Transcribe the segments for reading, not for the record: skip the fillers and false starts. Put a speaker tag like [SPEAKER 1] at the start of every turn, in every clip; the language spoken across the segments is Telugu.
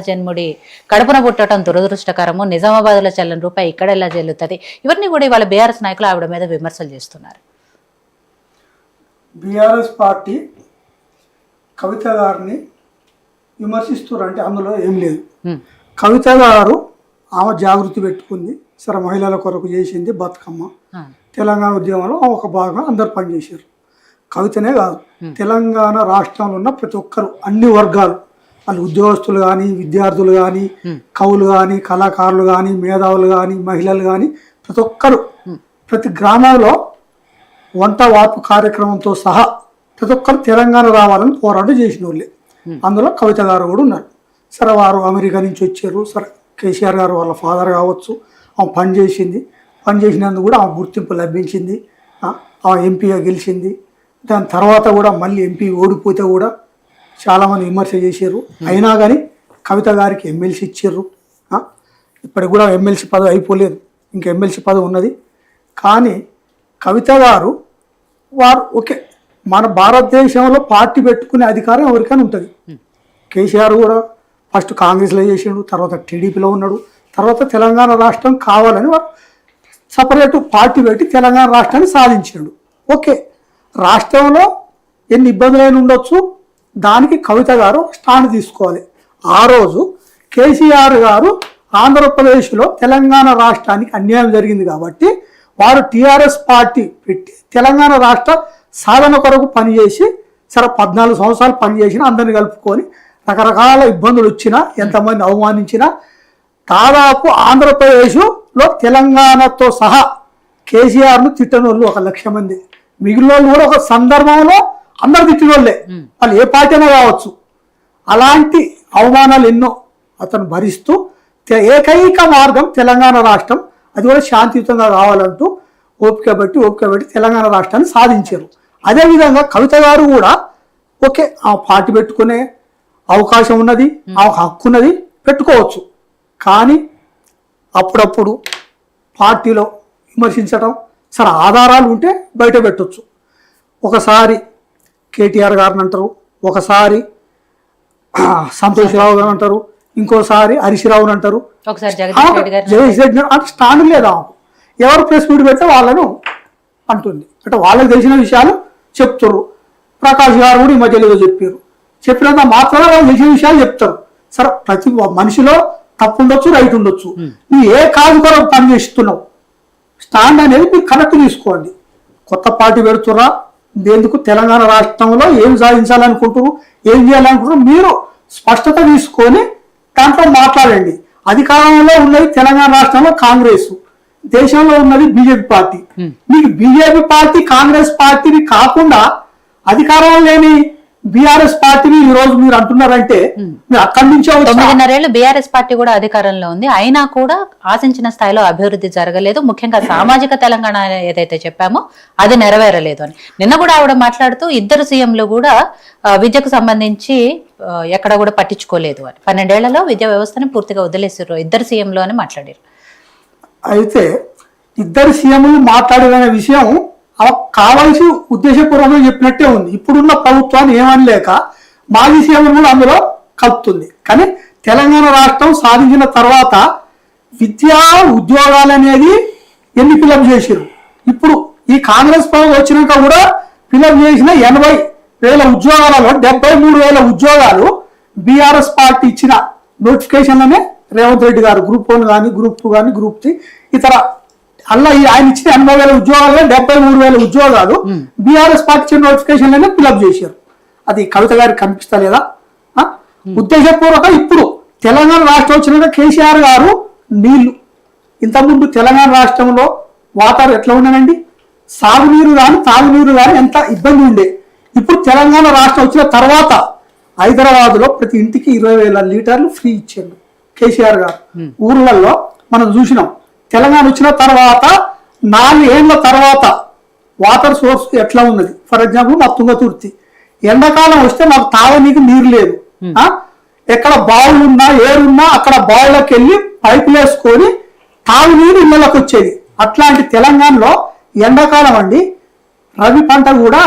[SPEAKER 1] జన్ముడి కడుపున పుట్టడం దురదృష్టకరము, నిజామాబాద్లో చెల్లని రూపాయి ఇక్కడ ఎలా చెల్లుతుంది, ఇవన్నీ కూడా ఇవాళ బీఆర్ఎస్ నాయకులు ఆవిడ మీద విమర్శలు చేస్తున్నారు.
[SPEAKER 2] బీఆర్ఎస్ పార్టీ కవిత గారిని విమర్శిస్తున్నారు అంటే అందులో ఏం లేదు. కవిత గారు ఆమె జాగృతి పెట్టుకుంది, సరే మహిళల కొరకు చేసింది బతుకమ్మ, తెలంగాణ ఉద్యమంలో ఒక భాగం అందరు పనిచేశారు. కవితనే కాదు, తెలంగాణ రాష్ట్రంలో ఉన్న ప్రతి ఒక్కరు అన్ని వర్గాలు, వాళ్ళు ఉద్యోగస్తులు కానీ, విద్యార్థులు కానీ, కవులు కానీ, కళాకారులు కానీ, మేధావులు కానీ, మహిళలు కానీ, ప్రతి ఒక్కరు ప్రతి గ్రామంలో వంట వార్పు కార్యక్రమంతో సహా ప్రతి ఒక్కరు తెలంగాణ రావాలని పోరాటం చేసిన వాళ్ళే. అందులో కవిత గారు కూడా ఉన్నారు. సరే వారు అమెరికా నుంచి వచ్చారు, సరే కేసీఆర్ గారు వాళ్ళ ఫాదర్ కావచ్చు, ఆమె పనిచేసినందుకు కూడా ఆమె గుర్తింపు లభించింది, ఆమె ఎంపీగా గెలిచింది. దాని తర్వాత కూడా మళ్ళీ ఎంపీ ఓడిపోతే కూడా చాలామంది విమర్శ చేశారు. అయినా కానీ కవిత గారికి ఎమ్మెల్సీ ఇచ్చారు. ఇప్పటికి కూడా ఎమ్మెల్సీ పదవి అయిపోలేదు, ఇంకా ఎమ్మెల్సీ పదవి ఉన్నది. కానీ కవిత గారు ఓకే, మన భారతదేశంలో పార్టీ పెట్టుకునే అధికారం ఎవరికైనా ఉంటుంది. కేసీఆర్ కూడా ఫస్ట్ కాంగ్రెస్లో చేసాడు, తర్వాత టీడీపీలో ఉన్నాడు, తర్వాత తెలంగాణ రాష్ట్రం కావాలని వారు సపరేట్ పార్టీ పెట్టి తెలంగాణ రాష్ట్రాన్ని సాధించాడు. ఓకే, రాష్ట్రంలో ఎన్ని ఇబ్బందులైనా ఉండొచ్చు, దానికి కవిత గారు స్టాండ్ తీసుకోవాలి. ఆ రోజు కేసీఆర్ గారు ఆంధ్రప్రదేశ్లో తెలంగాణ రాష్ట్రానికి అన్యాయం జరిగింది కాబట్టి వారు టీఆర్ఎస్ పార్టీ పెట్టి తెలంగాణ రాష్ట్ర సాధన కొరకు పనిచేసి, సరే 14 సంవత్సరాలు పనిచేసిన అందరిని కలుపుకొని రకరకాల ఇబ్బందులు వచ్చినా, ఎంతమంది అవమానించినా, దాదాపు ఆంధ్రప్రదేశ్లో తెలంగాణతో సహా కేసీఆర్ను తిట్టని వాళ్ళు 1,00,000 మంది, మిగిలిన వాళ్ళు కూడా ఒక సందర్భంలో అందరు తిట్టిన వాళ్ళే, వాళ్ళు ఏ పార్టీ అయినా కావచ్చు. అలాంటి అవమానాలు ఎన్నో అతను భరిస్తూ ఏకైక మార్గం తెలంగాణ రాష్ట్రం, అది కూడా శాంతియుతంగా కావాలంటూ ఓపిక బట్టి తెలంగాణ రాష్ట్రాన్ని సాధించారు. అదేవిధంగా కవిత గారు కూడా ఓకే, ఆ పార్టీ పెట్టుకునే అవకాశం ఉన్నది, ఆ హక్కు ఉన్నది, పెట్టుకోవచ్చు. కానీ అప్పుడప్పుడు పార్టీలో విమర్శించడం, సరే ఆధారాలు ఉంటే బయట పెట్టవచ్చు. ఒకసారి కేటీఆర్ గారిని అంటారు, ఒకసారి సంతోష్ రావు గారు అంటారు, ఇంకోసారి హరీష్ రావుని అంటారు, జగదీష్ రెడ్డి అంటే స్టాండ్ లేదా, ఎవరు ప్రెస్ మీట్ పెడితే వాళ్ళను అంటుంది. అంటే వాళ్ళకి తెలిసిన విషయాలు చెప్తారు. ప్రకాష్ గారు కూడా ఈ మధ్యలో చెప్పారు, చెప్పినంత మాత్రమే వాళ్ళు తెలిసిన విషయాలు చెప్తారు. సరే ప్రతి మనిషిలో తప్పు ఉండొచ్చు, రైట్ ఉండొచ్చు. నువ్వు ఏ కాదు కొరకు పని చేస్తున్నావు, స్టాండ్ అనేది మీరు కరెక్ట్ తీసుకోండి. కొత్త పార్టీ పెడుతురా, ఎందుకు తెలంగాణ రాష్ట్రంలో ఏం సాధించాలనుకుంటున్నారు, ఏం చేయాలనుకుంటున్నారు, మీరు స్పష్టత తీసుకొని దాంట్లో మాట్లాడండి. అధికారంలో ఉన్నది తెలంగాణ రాష్ట్రంలో కాంగ్రెస్, దేశంలో ఉన్నది బీజేపీ పార్టీ. మీకు బీజేపీ పార్టీ కాంగ్రెస్ పార్టీని కాకుండా అధికారంలో లేని బీఆర్ఎస్ పార్టీని ఈ రోజు మీరు అంటున్నారంటే మీరు అక్కడి నుంచే
[SPEAKER 1] 9.5 ఏళ్ళు బీఆర్ఎస్ పార్టీ కూడా అధికారంలో ఉంది, అయినా కూడా ఆశించిన స్థాయిలో అభివృద్ధి జరగలేదు. ముఖ్యంగా సామాజిక తెలంగాణ ఏదైతే చెప్పామో అది నెరవేరలేదు అని నిన్న కూడా ఆవిడ మాట్లాడుతూ, ఇద్దరు సీఎంలు కూడా విద్యకు సంబంధించి ఎక్కడ కూడా పట్టించుకోలేదు అని, 12 ఏళ్లలో విద్యా వ్యవస్థని పూర్తిగా వదిలేసారు ఇద్దరు సీఎంలు అని మాట్లాడారు.
[SPEAKER 2] అయితే ఇద్దరు సీఎంలు మాట్లాడిన విషయం కావాల్సి ఉద్దేశపూర్వకంగా చెప్పినట్టే ఉంది. ఇప్పుడున్న ప్రభుత్వాన్ని ఏమనలేక మాజీ సీఎంలు కూడా అందులో కలుపుతుంది. కానీ తెలంగాణ రాష్ట్రం సాధించిన తర్వాత విద్యా ఉద్యోగాలు అనేది ఎన్ని ఫిలప్ చేసారు. ఇప్పుడు ఈ కాంగ్రెస్ ప్రభుత్వం వచ్చినాక కూడా ఫిలప్ చేసిన 80,000 ఉద్యోగాలలో 73,000 ఉద్యోగాలు బీఆర్ఎస్ పార్టీ ఇచ్చిన నోటిఫికేషన్లనే రేవంత్ రెడ్డి గారు గ్రూప్ 1 కానీ, గ్రూప్ 2 కానీ, గ్రూప్ 3 ఇతర అలా ఆయన ఇచ్చిన 80,000 ఉద్యోగాలు 73,000 ఉద్యోగాలు బీఆర్ఎస్ పార్టీ ఇచ్చిన నోటిఫికేషన్లనే ఫిలప్ చేశారు. అది కవిత గారికి కనిపిస్తలేదా? ఉద్దేశపూర్వక ఇప్పుడు తెలంగాణ రాష్ట్రం వచ్చినాక కేసీఆర్ గారు నీళ్లు, ఇంతకుముందు తెలంగాణ రాష్ట్రంలో వాటర్ ఎట్లా ఉన్నాయండి, సాగునీరు కానీ తాగునీరు కానీ ఎంత ఇబ్బంది ఉండే. ఇప్పుడు తెలంగాణ రాష్ట్రం వచ్చిన తర్వాత హైదరాబాద్లో ప్రతి ఇంటికి 20,000 లీటర్లు ఫ్రీ ఇచ్చారు కేసీఆర్ గారు. ఊర్లలో మనం చూసినాం. తెలంగాణ వచ్చిన తర్వాత 4 ఏళ్ల తర్వాత వాటర్ సోర్స్ ఎట్లా ఉన్నది. ఫర్ ఎగ్జాంపుల్ మా తుంగతుర్తి, ఎండాకాలం వస్తే మాకు తాగనీకి నీరు లేదు. ఎక్కడ బావులు ఉన్నా ఏరున్నా అక్కడ బావులకు వెళ్ళి పైపులు వేసుకొని తాగునీరు ఇళ్లలోకి వచ్చేది. అట్లాంటి తెలంగాణలో ఎండాకాలం అండి రవి పంట కూడా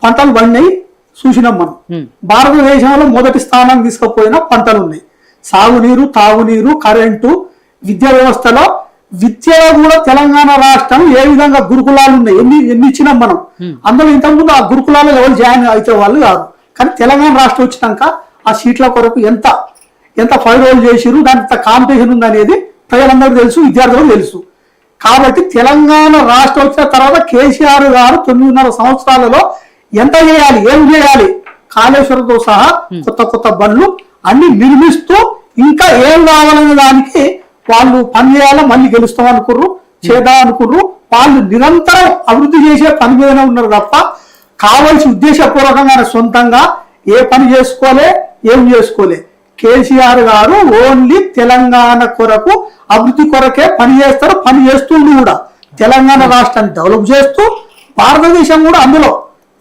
[SPEAKER 2] పంటలు పండినాయి చూసినాం మనం. భారతదేశంలో మొదటి స్థానం తీసుకుపోయిన పంటలు ఉన్నాయి. సాగునీరు, తాగునీరు, కరెంటు, విద్యా వ్యవస్థలో విద్యలో కూడా తెలంగాణ రాష్ట్రం ఏ విధంగా గురుకులాలు ఉన్నాయి, ఎన్ని ఇచ్చినాం మనం. అందులో ఇంతకుముందు ఆ గురుకులాల్లో ఎవరు జాయిన్ అయితే వాళ్ళు కాదు. కానీ తెలంగాణ రాష్ట్రం వచ్చినాక ఆ సీట్ల కొరకు ఎంత ఫైవ్ రోల్ చేసిరు, దాని ఎంత కాంపిటీషన్ ఉందనేది ప్రజలందరికీ తెలుసు, విద్యార్థులకు తెలుసు. కాబట్టి తెలంగాణ రాష్ట్రం వచ్చిన తర్వాత కేసీఆర్ గారు 9.5 సంవత్సరాలలో ఎంత చేయాలి, ఏం చేయాలి, కాళేశ్వరంతో సహా కొత్త బండ్లు అన్ని నిర్మిస్తూ ఇంకా ఏం కావాలనే దానికి వాళ్ళు పని చేయాలా, మళ్ళీ గెలుస్తాం అనుకుర్రు, చేద్దాం అనుకుర్రు. వాళ్ళు నిరంతరం అభివృద్ధి చేసే పని మీదనే ఉన్నారు తప్ప కావాల్సి ఉద్దేశపూర్వకంగా సొంతంగా ఏ పని చేసుకోలే, ఏం చేసుకోలే. కేసీఆర్ గారు ఓన్లీ తెలంగాణ కొరకు అభివృద్ధి కొరకే పని చేస్తారు, పని చేస్తుంది కూడా. తెలంగాణ రాష్ట్రాన్ని డెవలప్ చేస్తూ భారతదేశం కూడా అందులో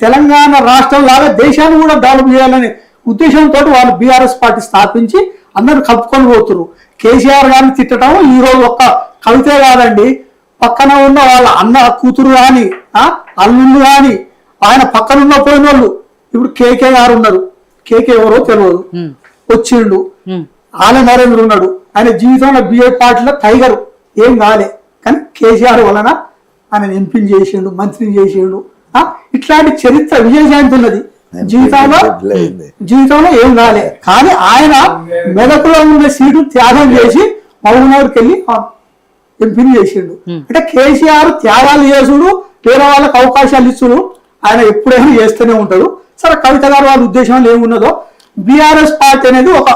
[SPEAKER 2] తెలంగాణ రాష్ట్రం లాగా దేశాన్ని కూడా డెవలప్ చేయాలనే ఉద్దేశంతో వాళ్ళు బీఆర్ఎస్ పార్టీ స్థాపించి అందరూ కప్పుకొని పోతున్నారు. కేసీఆర్ గారిని తిట్టడం ఈ రోజు ఒక్క కవితే కాదండి, పక్కన ఉన్న వాళ్ళ అన్న కూతురు కానీ అల్లుళ్ళు కానీ ఆయన పక్కన ఉన్న పోయిన వాళ్ళు. ఇప్పుడు కేకే గారు ఉన్నారు, కేకే ఎవరో తెలియదు, వచ్చిండు. ఆలయ నరేంద్ర ఉన్నాడు, ఆయన జీవితంలో బిఏ పార్టీలో టైగర్ ఏం కాలే. కానీ కేసీఆర్ వలన ఆయన ఎంపీని చేసిండు, మంత్రిని చేసిండు. ఇట్లాంటి చరిత్ర విజయశాంతి ఉన్నది. జీవితంలో ఏం కాలే. కానీ ఆయన మెదకులో ఉన్న సీటు త్యాగం చేసి మహబూబ్నగర్కి వెళ్ళి ఎంపీని చేసిండు. అంటే కేసీఆర్ త్యాగాలు చేసుడు, వేరే వాళ్ళకి అవకాశాలు ఇచ్చుడు ఆయన ఎప్పుడైనా చేస్తూనే ఉంటాడు. సరే కవిత గారు వాళ్ళ ఉద్దేశంలో ఏమున్నదో, బీఆర్ఎస్ పార్టీ అనేది ఒక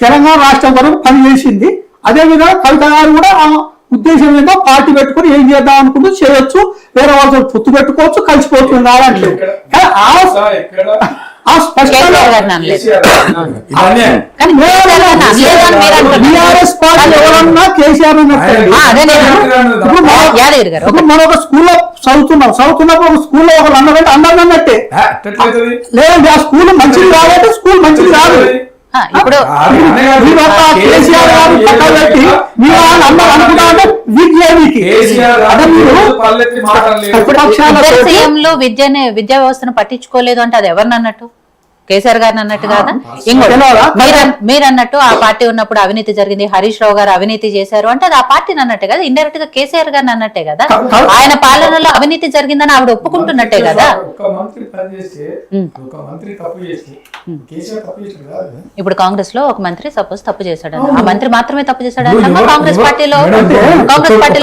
[SPEAKER 2] తెలంగాణ రాష్ట్రం వరకు పనిచేసింది. అదేవిధంగా కవిత గారు కూడా ఉద్దేశం ఏంటో పార్టీ పెట్టుకుని ఏం చేద్దాం అనుకుంటూ చేయొచ్చు, వేరే వాళ్ళతో పొత్తు పెట్టుకోవచ్చు, కలిసిపోవచ్చు కాదంటే. బీఆర్ఎస్ పార్టీ ఎవరన్నా కేసీఆర్ మనం ఒక స్కూల్లో చదువుతున్నప్పుడు ఒక స్కూల్లో ఒకరు అన్నదంటే అందరిని అన్నట్టే. లేదండి, ఆ స్కూల్ మంచిది కాదంటే స్కూల్ మంచిది కాదు.
[SPEAKER 1] ఇప్పుడు విద్యాలయంలో విద్యా వ్యవస్థను పట్టించుకోలేదు అంటే అది ఎవరిని అన్నట్టు? కేసీఆర్ గారిని అన్నట్టు కాదా? మీరు అన్నట్టు ఆ పార్టీ ఉన్నప్పుడు అవినీతి జరిగింది, హరీష్ రావు గారు అవినీతి చేశారు అంటే అది ఆ పార్టీని అన్నట్టే కదా, ఇండైరెక్ట్ గా కేసీఆర్ గారిని అన్నట్టే కదా. ఆయన పాలనలో అవినీతి జరిగిందని ఆవిడ ఒప్పుకుంటున్నట్టే కదా. ఇప్పుడు కాంగ్రెస్ లో ఒక మంత్రి సపోజ్ తప్పు చేశాడు, ఆ మంత్రి మాత్రమే తప్పు చేశాడు అన్నమ్మా. కాంగ్రెస్ పార్టీలో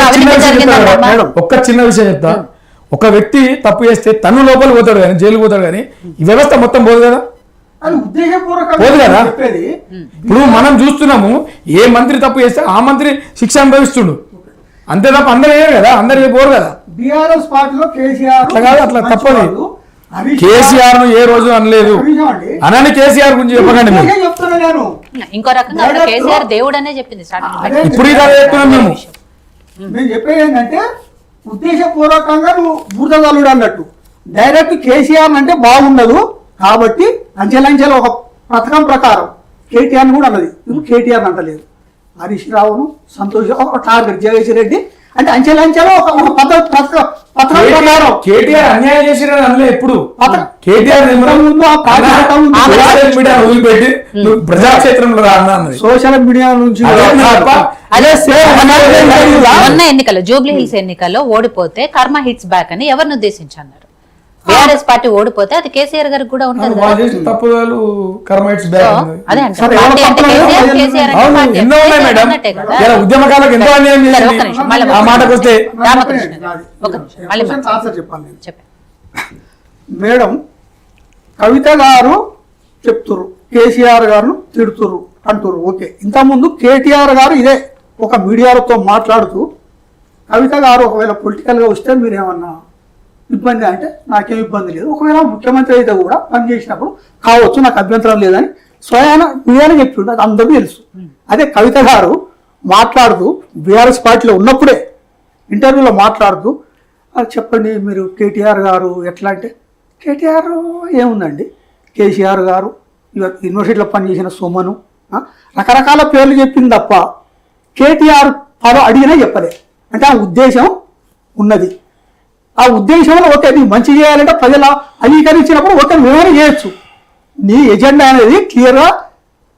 [SPEAKER 1] అవినీతి జరిగిందమ్మా.
[SPEAKER 3] ఒక్క చిన్న విషయం చెప్తా, ఒక వ్యక్తి తప్పు చేస్తే తను లోపల పోతాడు కానీ, జైలు పోతాడు కానీ ఈ వ్యవస్థ మొత్తం పోదు కదా, పోదు కదా. ఇప్పుడు మనం చూస్తున్నాము, ఏ మంత్రి తప్పు చేస్తే ఆ మంత్రి శిక్ష అనుభవిస్తుండు, అంతే తప్ప అందరూ ఏ కదా, అందరు పోరు కదా.
[SPEAKER 2] బీఆర్ఎస్ పార్టీలో కేసీఆర్
[SPEAKER 3] అట్లా కాదు, అట్లా తప్పదు. కేసీఆర్ ను ఏ రోజు అనలేదు, అనని కేసీఆర్ గురించి చెప్పకండి మీరు.
[SPEAKER 1] ఇంకో రకంగా కేసీఆర్ దేవుడు అనే చెప్పింది
[SPEAKER 3] ఇప్పుడు ఇలా చెప్తున్నాం మేము.
[SPEAKER 2] నేను చెప్పేది ఏంటంటే ఉద్దేశపూర్వకంగా నువ్వు బూర్దగలుడు అన్నట్టు. డైరెక్ట్ కేసీఆర్ అంటే బాగుండదు కాబట్టి అంచెలంచెల ఒక పథకం ప్రకారం కేటీఆర్ కూడా అన్నది. నువ్వు కేటీఆర్ అంటలేదు, హరీష్ రావును, సంతోష్ ఒక టార్గెట్, జగదీష్ రెడ్డి అంటే అంచెలంచెలో ఒక పథకం ప్రకారం
[SPEAKER 3] కేటీఆర్ అన్యాయం చేసిన అనలే. ఎప్పుడు కేటీఆర్ వదిలిపెట్టి ప్రజాక్షేత్రంలో అన్నది
[SPEAKER 2] సోషల్ మీడియా నుంచి.
[SPEAKER 1] మొన్న ఎన్నికల్లో జూబ్లీ హిల్స్ ఎన్నికల్లో ఓడిపోతే కర్మ హిట్స్ బ్యాక్ అని ఎవరిని ఉద్దేశించి అన్నారు? బీఆర్ఎస్ పార్టీ ఓడిపోతే అది కేసీఆర్ గారికి కూడా ఉంటుంది.
[SPEAKER 3] ఉద్యమకాలకు ఎంతో అన్యాయం చేసింది. ఆ మాటకు వస్తే
[SPEAKER 2] మేడం కవిత గారు చెప్తురు, కేసీఆర్ గారు తిడుతురు అంటురు. ఓకే, ఇంతకుముందు కేటీఆర్ గారు ఇదే ఒక మీడియాలతో మాట్లాడుతూ కవిత గారు ఒకవేళ పొలిటికల్ గా వస్తే మీరేమన్నా ఇబ్బంది అంటే నాకేం ఇబ్బంది లేదు, ఒకవేళ ముఖ్యమంత్రి అయితే కూడా పనిచేసినప్పుడు కావచ్చు, నాకు అభ్యంతరం లేదని స్వయాన మీడియానే చెప్తుండే, అది అందరికీ తెలుసు. అదే కవిత గారు మాట్లాడుతూ బీఆర్ఎస్ పార్టీలో ఉన్నప్పుడే ఇంటర్వ్యూలో మాట్లాడుతూ చెప్పండి మీరు కేటీఆర్ గారు ఎట్లా అంటే, కేటీఆర్ ఏముందండి, కేసీఆర్ గారు యూనివర్సిటీలో పనిచేసిన సోమను రకరకాల పేర్లు చెప్పింది తప్ప కేటీఆర్ పదం అడిగినా చెప్పలే. అంటే ఆ ఉద్దేశం ఉన్నది. ఆ ఉద్దేశంలో ఓకే నీకు మంచి చేయాలంటే ప్రజలు అంగీకరించినప్పుడు ఓకే మేమైనా చేయొచ్చు. నీ ఎజెండా అనేది క్లియర్గా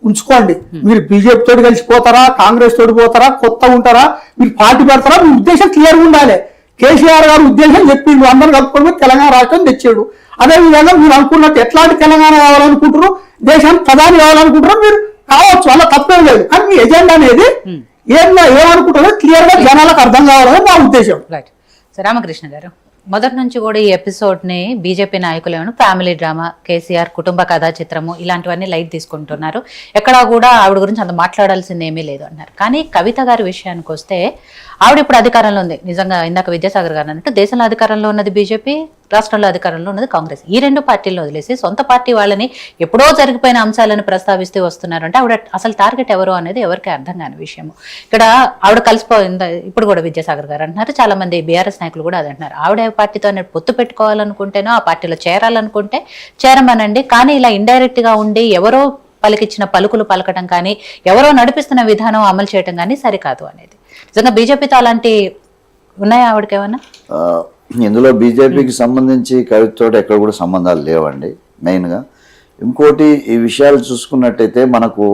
[SPEAKER 2] ఉంచుకోండి. మీరు బీజేపీ తోటి కలిసిపోతారా, కాంగ్రెస్ తోటి పోతారా, కొత్త ఉంటారా, మీరు పార్టీ పెడతారా, మీ ఉద్దేశం క్లియర్గా ఉండాలి. కేసీఆర్ గారు ఉద్దేశం చెప్పిండు, అందరూ కలుపుకొని తెలంగాణ రాష్ట్రం తెచ్చాడు. అదేవిధంగా మీరు అనుకున్నట్టు ఎట్లాంటి తెలంగాణ కావాలనుకుంటారు, దేశానికి ప్రధాని కావాలనుకుంటారో మీరు కావచ్చు, అలా తప్పేం లేదు. కానీ మీ ఎజెండా అనేది ఏమనుకుంటారో క్లియర్ గా జనాలకు అర్థం కావాలని నా ఉద్దేశం.
[SPEAKER 1] రైట్. సో రామకృష్ణ గారు, మొదటి నుంచి కూడా ఈ ఎపిసోడ్ ని బీజేపీ నాయకులు ఏమన్నా ఫ్యామిలీ డ్రామా, కేసీఆర్ కుటుంబ కథా చిత్రము ఇలాంటివన్నీ లైట్ తీసుకుంటున్నారు. ఎక్కడా కూడా ఆవిడ గురించి అంత మాట్లాడాల్సింది ఏమీ లేదు అన్నారు. కానీ కవిత గారి విషయానికి వస్తే ఆవిడ ఇప్పుడు అధికారంలో ఉంది. నిజంగా ఇందాక విద్యాసాగర్ గారు అన్నట్టు దేశంలో అధికారంలో ఉన్నది బీజేపీ, రాష్ట్రంలో అధికారంలో ఉన్నది కాంగ్రెస్. ఈ రెండు పార్టీలను వదిలేసి సొంత పార్టీ వాళ్ళని ఎప్పుడో జరిగిపోయిన అంశాలను ప్రస్తావిస్తూ వస్తున్నారు. అంటే ఆవిడ అసలు టార్గెట్ ఎవరు అనేది ఎవరికి అర్థం కాని విషయము. ఇక్కడ ఆవిడ కలిసిపోయింది. ఇప్పుడు కూడా విద్యాసాగర్ గారు అంటున్నారు, చాలా మంది బీఆర్ఎస్ నాయకులు కూడా అది అంటున్నారు. ఆవిడ పార్టీతో పొత్తు పెట్టుకోవాలనుకుంటేనో ఆ పార్టీలో చేరాలనుకుంటే చేరమనండి, కానీ ఇలా ఇండైరెక్ట్ గా ఉండి ఎవరో పలికిచ్చిన పలుకులు పలకటం కానీ, ఎవరో నడిపిస్తున్న విధానం అమలు చేయటం కానీ సరికాదు అనేది. నిజంగా బీజేపీతో అలాంటి ఉన్నాయా ఆవిడకి ఏమన్నా?
[SPEAKER 4] ఇందులో బీజేపీకి సంబంధించి కవితతో ఎక్కడ కూడా సంబంధాలు లేవండి మెయిన్గా. ఇంకోటి, ఈ విషయాలు చూసుకున్నట్టయితే మనకు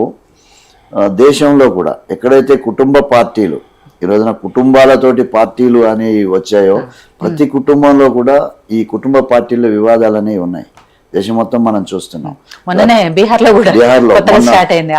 [SPEAKER 4] దేశంలో కూడా ఎక్కడైతే కుటుంబ పార్టీలు ఈ రోజున కుటుంబాలతోటి పార్టీలు అనేవి వచ్చాయో, ప్రతి కుటుంబంలో కూడా ఈ కుటుంబ పార్టీల వివాదాలు అనేవి ఉన్నాయి. దేశం మొత్తం మనం చూస్తున్నాం.
[SPEAKER 1] మొన్ననే బీహార్ లో కూడా
[SPEAKER 4] బీహార్లో
[SPEAKER 1] స్టార్ట్ అయింది.